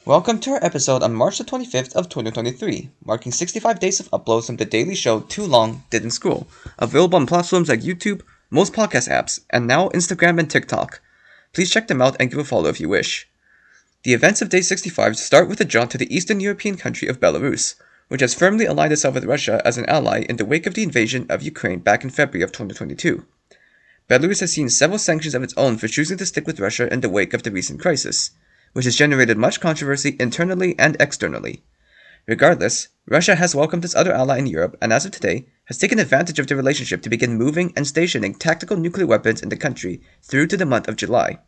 Welcome to our episode on March the 25th of 2023, marking 65 days of uploads from the daily show Too Long Didn't Scroll, available on platforms like YouTube, most podcast apps, and now Instagram and TikTok. Please check them out and give a follow if you wish. The events of day 65 start with a jaunt to the Eastern European country of Belarus, which has firmly allied itself with Russia as an ally in the wake of the invasion of Ukraine back in February of 2022. Belarus has seen several sanctions of its own for choosing to stick with Russia in the wake of the recent crisis, which has generated much controversy internally and externally. Regardless, Russia has welcomed its other ally in Europe and as of today has taken advantage of the relationship to begin moving and stationing tactical nuclear weapons in the country through to the month of July.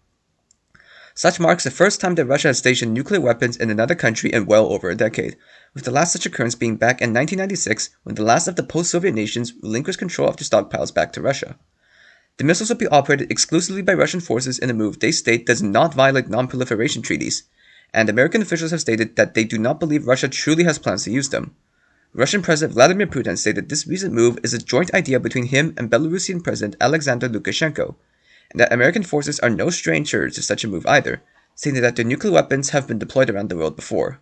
Such marks the first time that Russia has stationed nuclear weapons in another country in well over a decade, with the last such occurrence being back in 1996 when the last of the post-Soviet nations relinquished control of their stockpiles back to Russia. The missiles will be operated exclusively by Russian forces in a move they state does not violate non-proliferation treaties, and American officials have stated that they do not believe Russia truly has plans to use them. Russian President Vladimir Putin stated this recent move is a joint idea between him and Belarusian President Alexander Lukashenko, and that American forces are no stranger to such a move either, stating that their nuclear weapons have been deployed around the world before.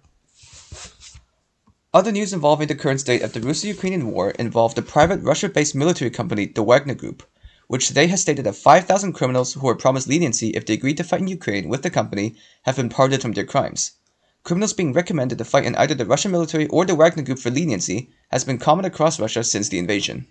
Other news involving the current state of the Russo-Ukrainian war involve the private Russia-based military company, the Wagner Group, which today has stated that 5,000 criminals who were promised leniency if they agreed to fight in Ukraine with the company have been pardoned from their crimes. Criminals being recommended to fight in either the Russian military or the Wagner Group for leniency has been common across Russia since the invasion.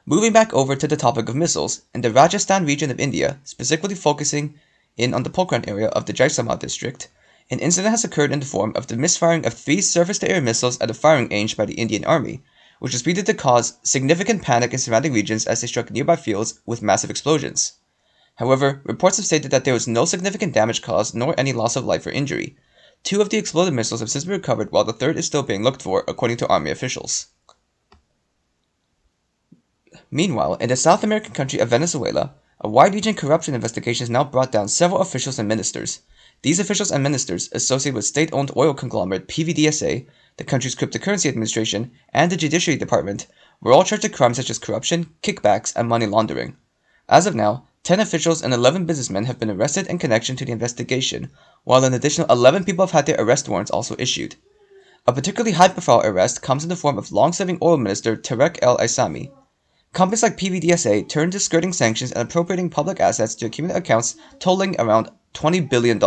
Moving back over to the topic of missiles, in the Rajasthan region of India, specifically focusing in on the Pokhran area of the Jaisalmer district, an incident has occurred in the form of the misfiring of 3 surface-to-air missiles at a firing range by the Indian Army, which was believed to cause significant panic in surrounding regions as they struck nearby fields with massive explosions. However, reports have stated that there was no significant damage caused nor any loss of life or injury. 2 of the exploded missiles have since been recovered while the third is still being looked for, according to Army officials. Meanwhile, in the South American country of Venezuela, a wide-reaching corruption investigation has now brought down several officials and ministers. These officials and ministers, associated with state-owned oil conglomerate PVDSA, the country's cryptocurrency administration, and the Judiciary Department, were all charged with crimes such as corruption, kickbacks, and money laundering. As of now, 10 officials and 11 businessmen have been arrested in connection to the investigation, while an additional 11 people have had their arrest warrants also issued. A particularly high-profile arrest comes in the form of long-serving oil minister Tarek El Aissami. Companies like PVDSA turned to skirting sanctions and appropriating public assets to accumulate accounts totaling around $20 billion.